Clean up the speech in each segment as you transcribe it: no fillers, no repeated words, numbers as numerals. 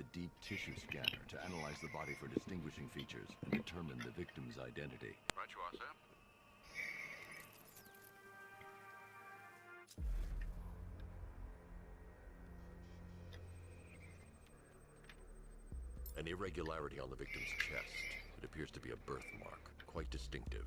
a deep tissue scanner to analyze the body for distinguishing features and determine the victim's identity. Right you are, sir. An irregularity on the victim's chest. It appears to be a birthmark, quite distinctive.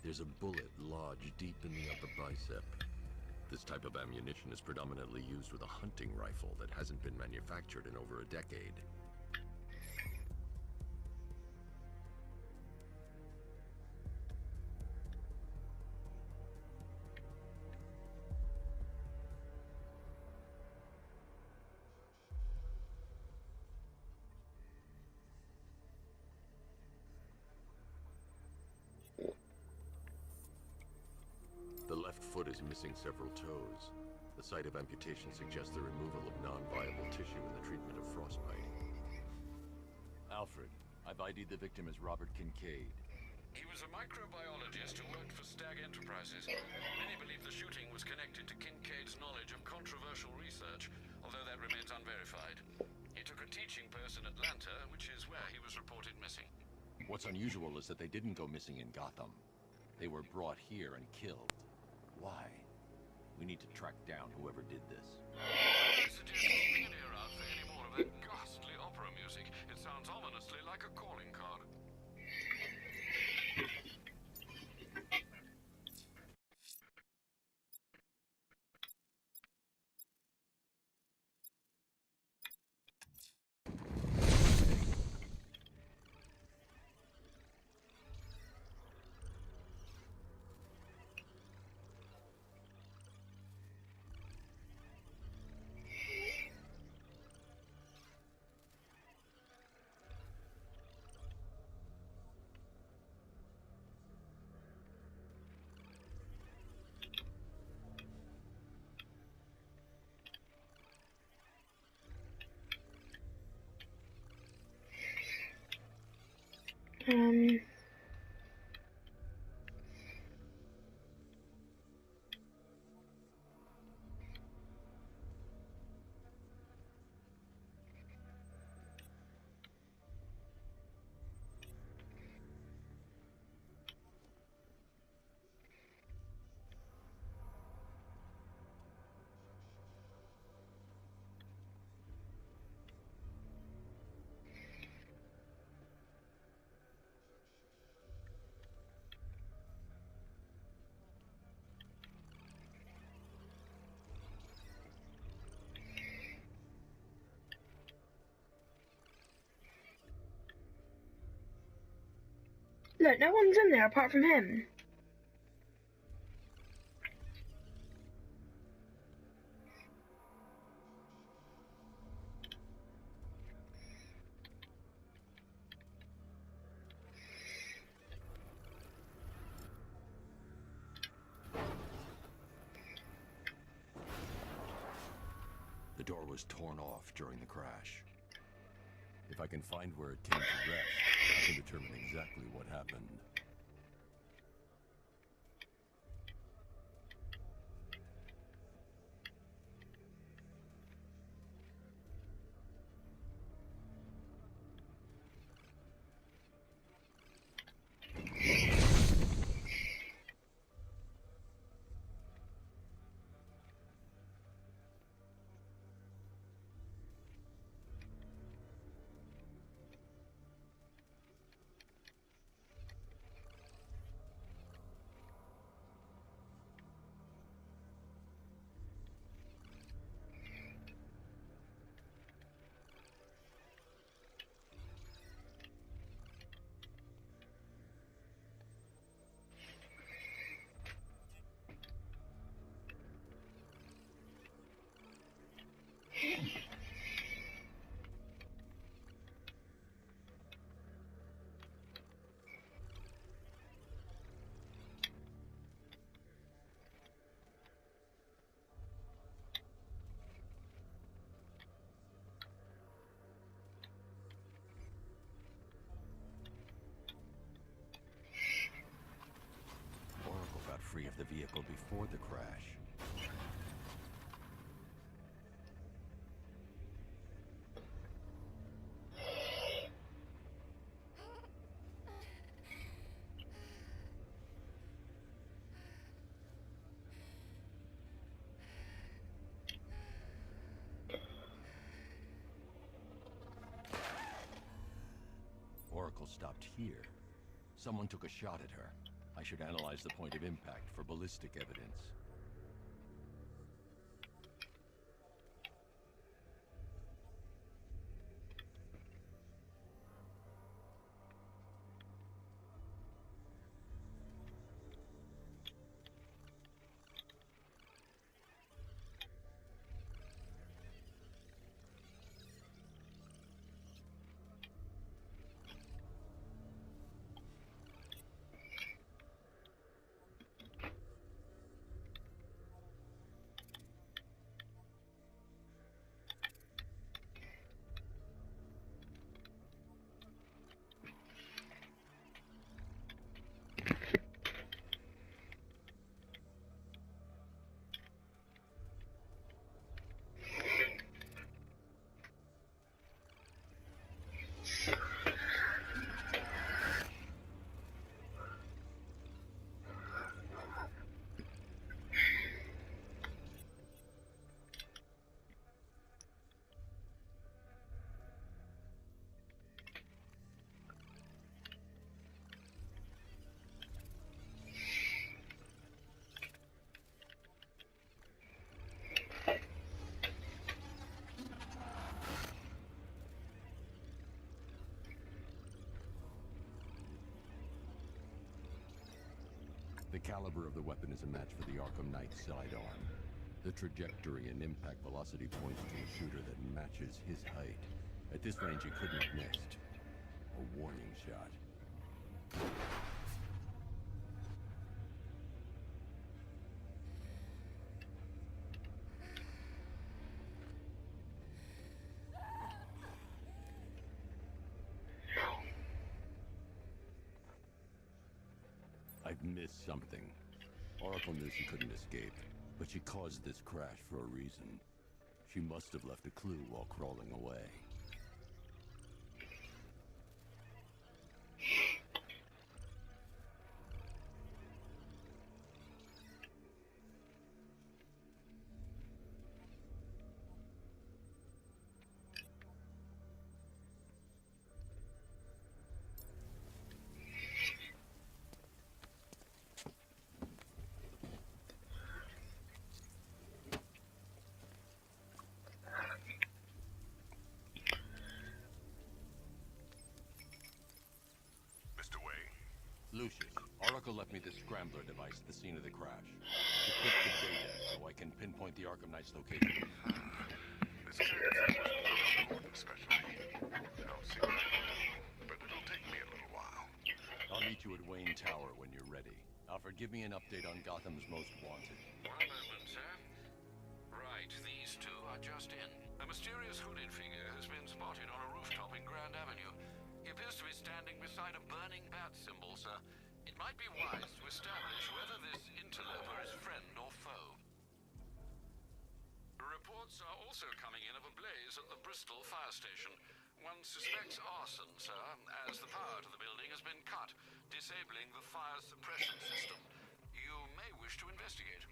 There's a bullet lodged deep in the upper bicep. This type of ammunition is predominantly used with a hunting rifle that hasn't been manufactured in over a decade. The left foot is missing several toes. The site of amputation suggests the removal of non-viable tissue in the treatment of frostbite. Alfred, I've ID'd the victim as Robert Kincaid. He was a microbiologist who worked for Stag Enterprises. Many believe the shooting was connected to Kincaid's knowledge of controversial research, although that remains unverified. He took a teaching post in Atlanta, which is where he was reported missing. What's unusual is that they didn't go missing in Gotham. They were brought here and killed. Why? We need to track down whoever did this. I suggest keeping an ear out for any more of that ghastly opera music. It sounds ominously like a calling card. Look, no one's in there apart from him. The door was torn off during the crash. If I can find where it came to rest, I can determine exactly what happened. Oracle stopped here. Someone took a shot at her. I should analyze the point of impact for ballistic evidence. The caliber of the weapon is a match for the Arkham Knight's sidearm. The trajectory and impact velocity points to a shooter that matches his height. At this range, he couldn't have missed. A warning shot. I've missed something. Oracle knew she couldn't escape, but she caused this crash for a reason. She must have left a clue while crawling away. Lucius, Oracle left me this scrambler device at the scene of the crash. Decrypt the data so I can pinpoint the Arkham Knight's location. This kind of thing was important, especially. Don't seem like it, but it'll take me a little while. I'll meet you at Wayne Tower when you're ready. Alfred, give me an update on Gotham's Most Wanted. One moment, sir. Right, these two are just in. A mysterious hooded figure has been spotted on a rooftop in Grand Avenue. He appears to be standing beside a burning bat symbol, sir. It might be wise to establish whether this interloper is friend or foe. Reports are also coming in of a blaze at the Bristol fire station. One suspects arson, sir, as the power to the building has been cut, disabling the fire suppression system. You may wish to investigate.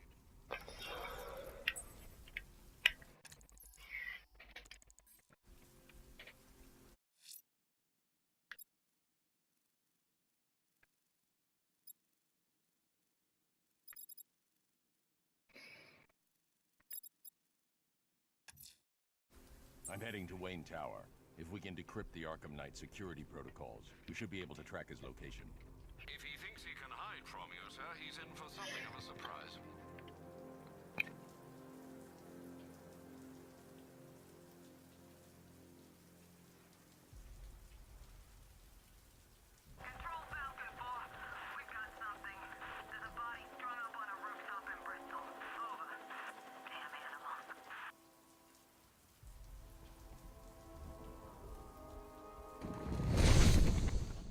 I'm heading to Wayne Tower. If we can decrypt the Arkham Knight security protocols, we should be able to track his location. If he thinks he can hide from you, sir, he's in for something of a surprise. Control Falcon 4. We've got something. There's a body strung up on a rooftop in Bristol. Over. Damn animal.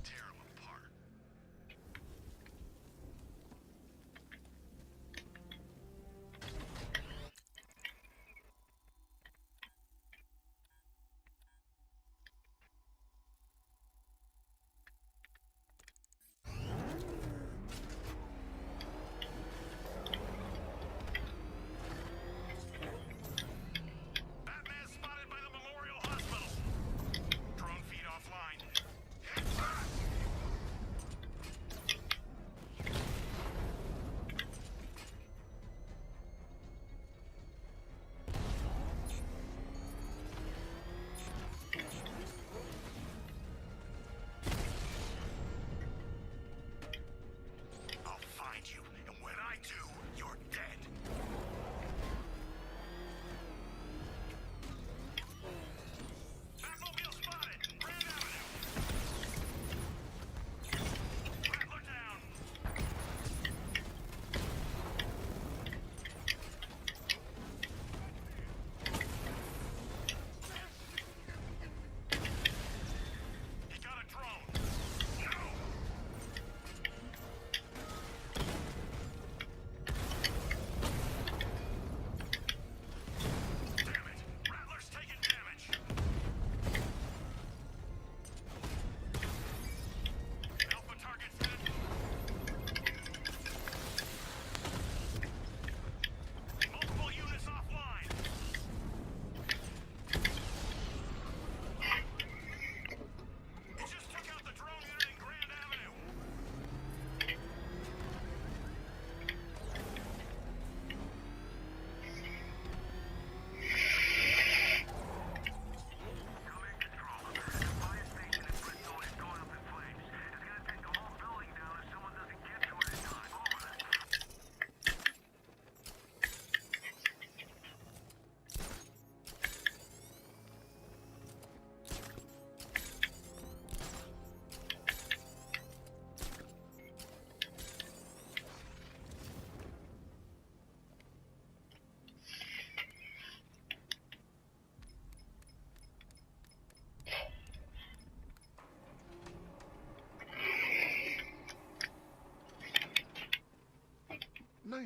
Tear them apart.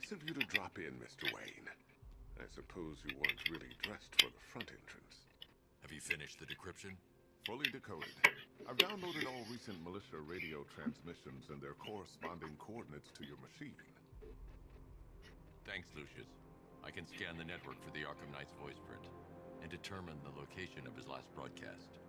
Nice of you to drop in, Mr. Wayne. I suppose you weren't really dressed for the front entrance. Have you finished the decryption? Fully decoded. I've downloaded all recent militia radio transmissions and their corresponding coordinates to your machine. Thanks, Lucius. I can scan the network for the Arkham Knight's voice print and determine the location of his last broadcast.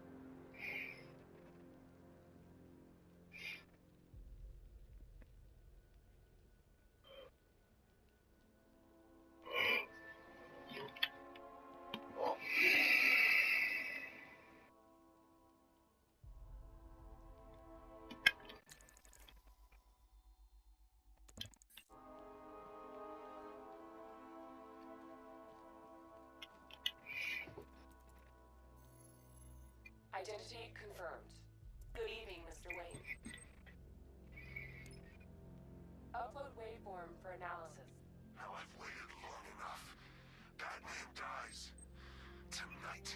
Identity confirmed. Good evening, Mr. Wayne. Upload waveform for analysis. Now I've waited long enough. Batman dies. Tonight.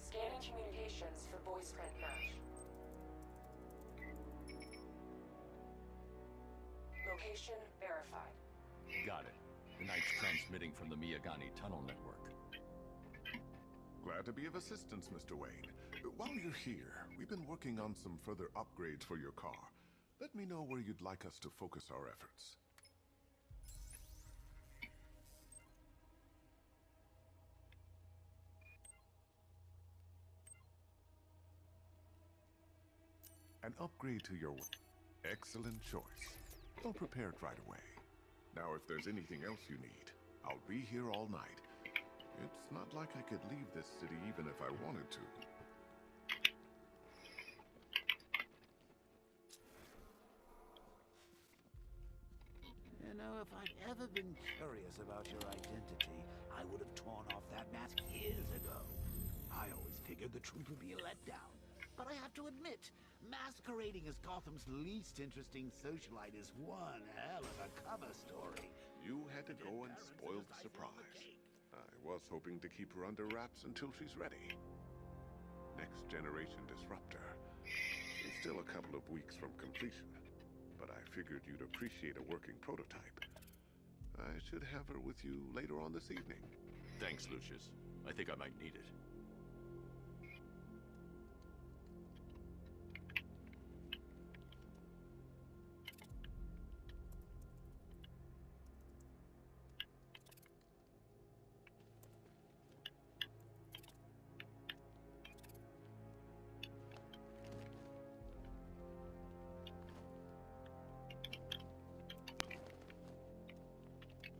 Scanning communications for voice print match. Location verified. Got it. The Knight's transmitting from the Miyagani tunnel network. Glad to be of assistance, Mr. Wayne. While you're here, we've been working on some further upgrades for your car. Let me know where you'd like us to focus our efforts. An upgrade to your... Excellent choice. I'll prepare it right away. Now, if there's anything else you need, I'll be here all night. It's not like I could leave this city even if I wanted to. You know, if I'd ever been curious about your identity, I would have torn off that mask years ago. I always figured the truth would be a letdown. But I have to admit, masquerading as Gotham's least interesting socialite is one hell of a cover story. You had to go and spoil the surprise. I was hoping to keep her under wraps until she's ready. Next generation disruptor. She's still a couple of weeks from completion, but I figured you'd appreciate a working prototype. I should have her with you later on this evening. Thanks, Lucius. I think I might need it.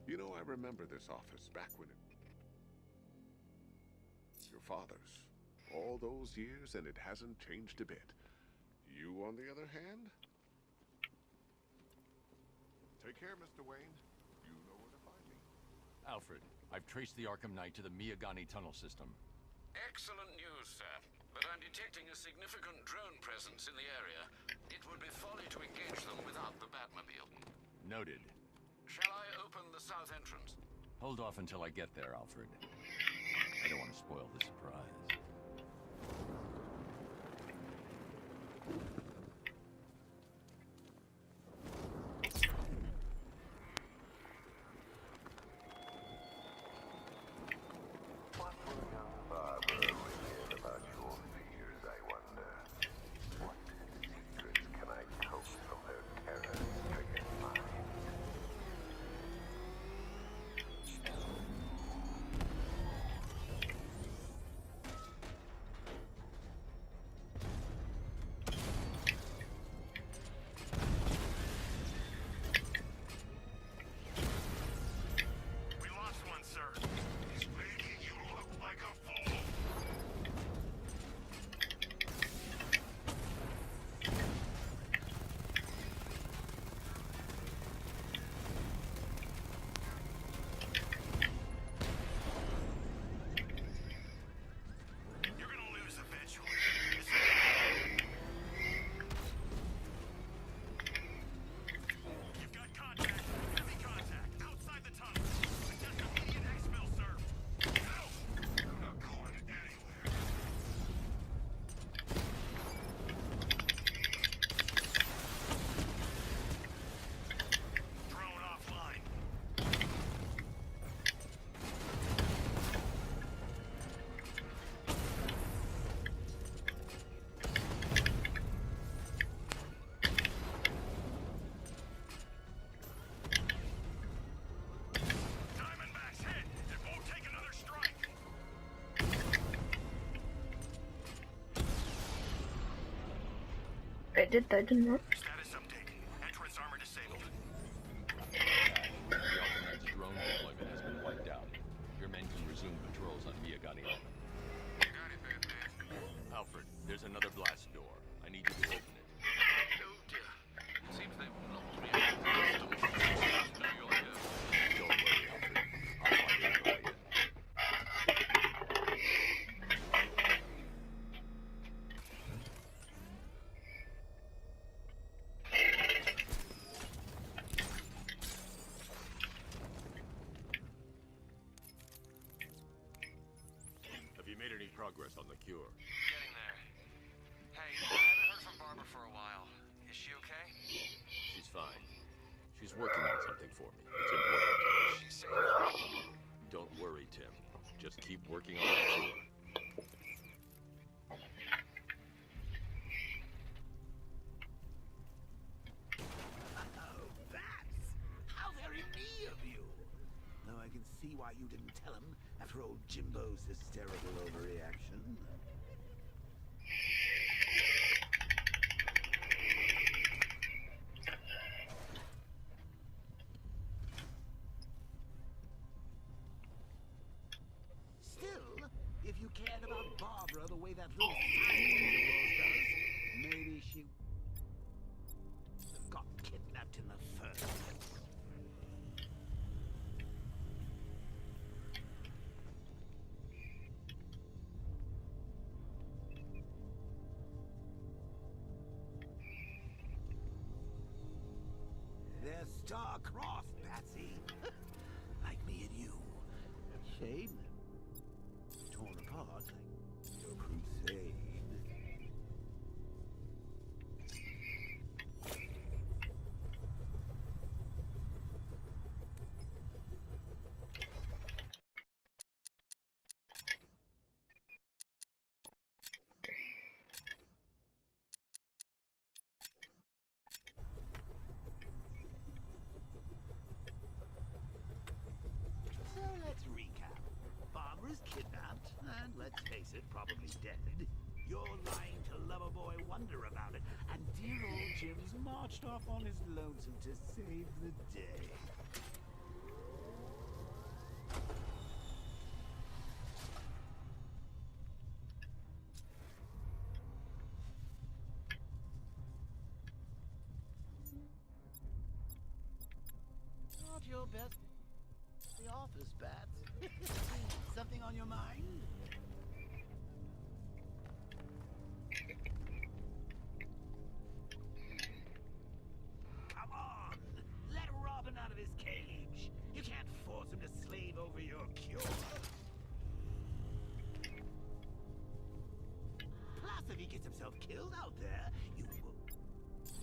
You know, I remember this office back when it... Your father's. All those years and it hasn't changed a bit. You, on the other hand? Take care, Mr. Wayne. You know where to find me. Alfred, I've traced the Arkham Knight to the Miyagani tunnel system. Excellent news, sir. But I'm detecting a significant drone presence in the area. It would be folly to engage them without the Batmobile. Noted. Shall I open the south entrance? Hold off until I get there, Alfred. I don't want to spoil the surprise. What will young Barbara reveal about your fears, I wonder? What secrets can I coax from her terror-stricken mind? It did though, didn't it? Status update. Entrance armor disabled. The Arkham drone deployment has been wiped out. Your men can resume patrols on Miyagani Island. You got it, Batman. Alfred, there's another blast door. I need you to open it. Oh dear. Seems they've locked me out. No, you'll go. Don't worry, Alfred. I'll find out how to get in. Have you made any progress on the cure? Getting there. Hey, I haven't heard from Barbara for a while. Is she okay? She's fine. She's working on something for me. It's important. She's safe. Don't worry, Tim. Just keep working on that cure. Oh, bats! How very me of you! Though I can see why you didn't tell him after old Jimbo's hysterical overreaction. Still, if you cared about Barbara the way that little sidekick of yours does, maybe she got kidnapped in the first place. They're star-crossed, Patsy. Like me and you. Shame they're torn apart like your crusade. So let's recap. Barbara's kidnapped, and let's face it, probably dead. You're lying to Loverboy Wonder about it, and dear old Jim's marched off on his lonesome to save the day. Not your best. The office, Bats. Something on your mind? Come on! Let Robin out of his cage! You can't force him to slave over your cure. Plus, if he gets himself killed out there, you will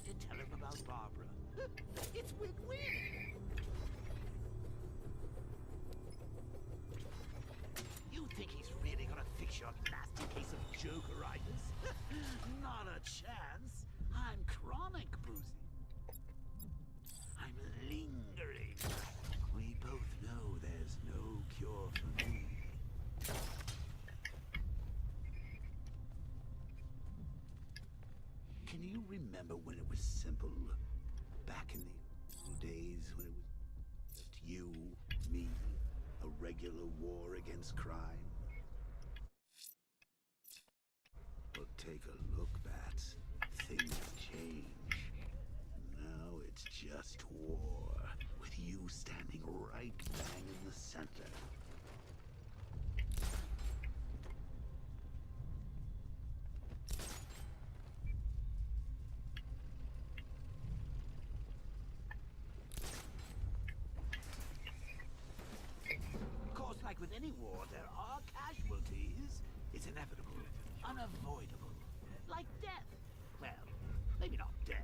to tell him about Barbara. It's win-win! You think he's really gonna fix your nasty case of Jokeritis? Not a chance. I'm chronic, Brucey. I'm lingering. We both know there's no cure for me. Can you remember when it was simple? Back in the days when it was just you, me, a regular war against crime? Well, take a look, Bats. Things change. Now it's just war, with you standing right bang in the center. Of course, like with any war, there are casualties. It's inevitable, unavoidable. Like death. Well, maybe not death.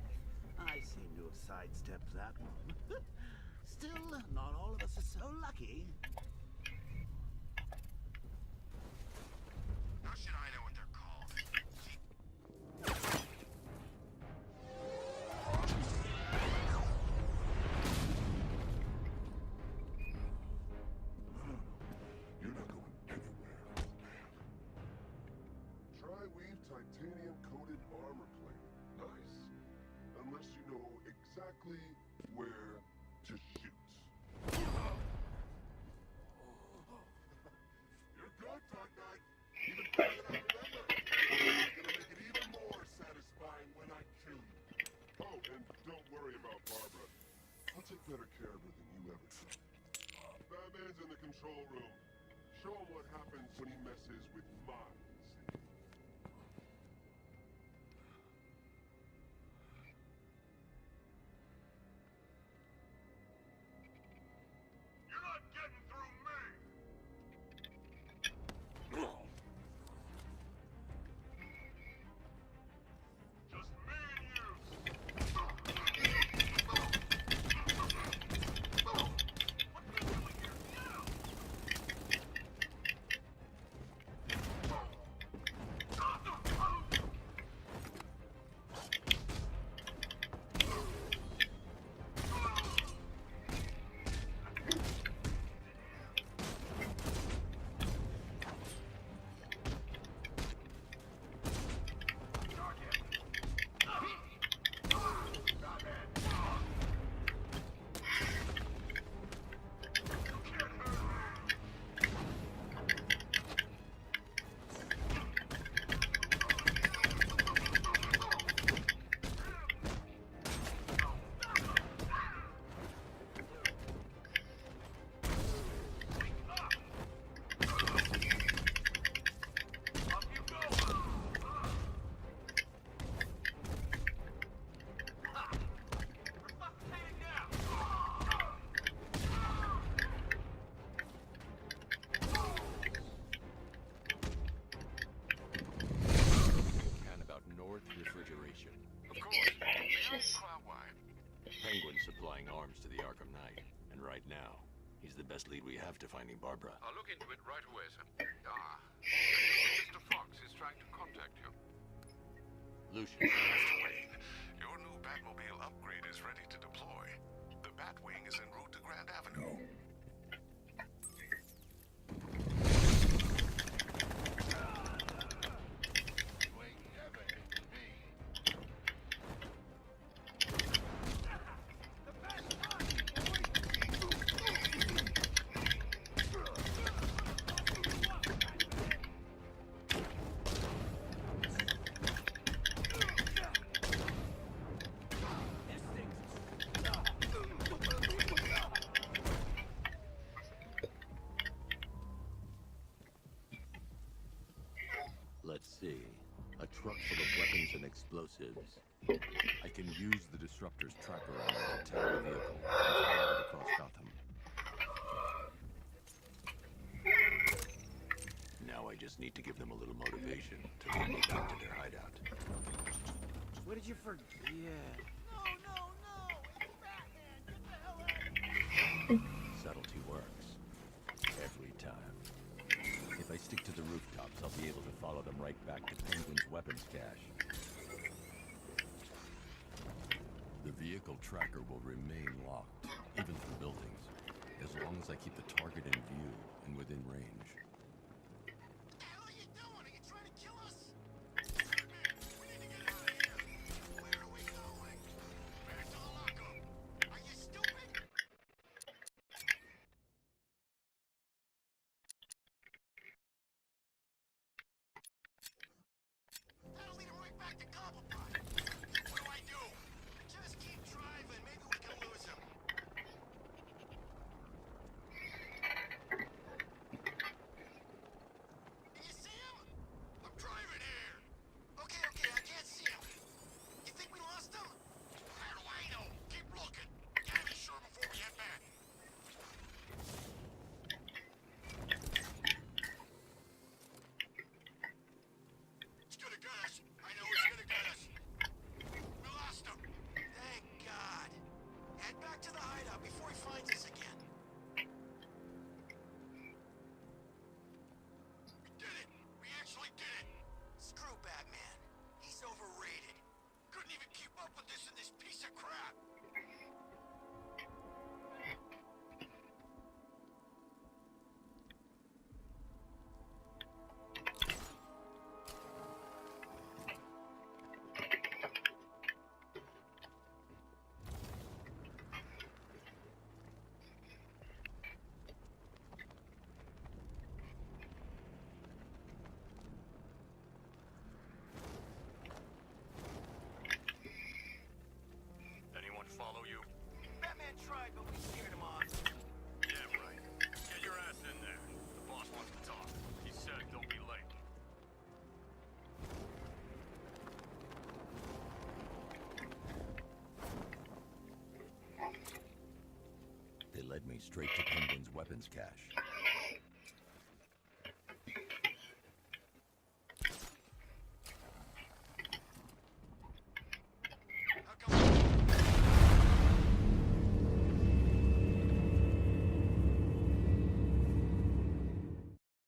I seem to have sidestepped that one. Still, not all of us are so lucky. How should I know what they're called? You're not going anywhere. Tri-weave titanium-coated armor plate. Nice. unless you know exactly where to shoot. You're good, Dark Knight. Even better than I remember. I'm gonna make it even more satisfying when I kill you. Oh, and don't worry about Barbara. I'll take better care of her than you ever could. Batman's in the control room. Show him what happens when he messes with minds. You're not getting through me! Just me and you! Refrigeration. Of course. Beyond cloud-wide. Penguin's supplying arms to the Arkham Knight. And right now, he's the best lead we have to finding Barbara. I'll look into it right away, sir. Mr. Fox is trying to contact you. Lucius. Mr. Wayne, your new Batmobile upgrade is ready to deploy. The Batwing is en route to Grand Avenue. Let's see. A truck full of weapons and explosives. I can use the Disruptor's tracker armor to tag the vehicle and follow it across Gotham. Now I just need to give them a little motivation to lead me back to their hideout. What did you forget? Subtlety works. Every time. If I stick to the rooftops, I'll be able to follow them right back to Penguin's weapons cache. The vehicle tracker will remain locked, even through buildings, as long as I keep the target in view and within range. What the hell are you doing? Are you trying to kill us? Batman, we need to get out of here. Where are we going? Back to the lockup. Are you stupid? That'll lead him right back to Cobblepot. What do? Just keep driving. Maybe we can lose him. Can you see him? I'm driving here. Okay, I can't see him. You think we lost him? How do I know? Keep looking. Gotta be sure before we head back. It's gonna get us. I know it's gonna get us. led me straight to Penguin's weapons cache.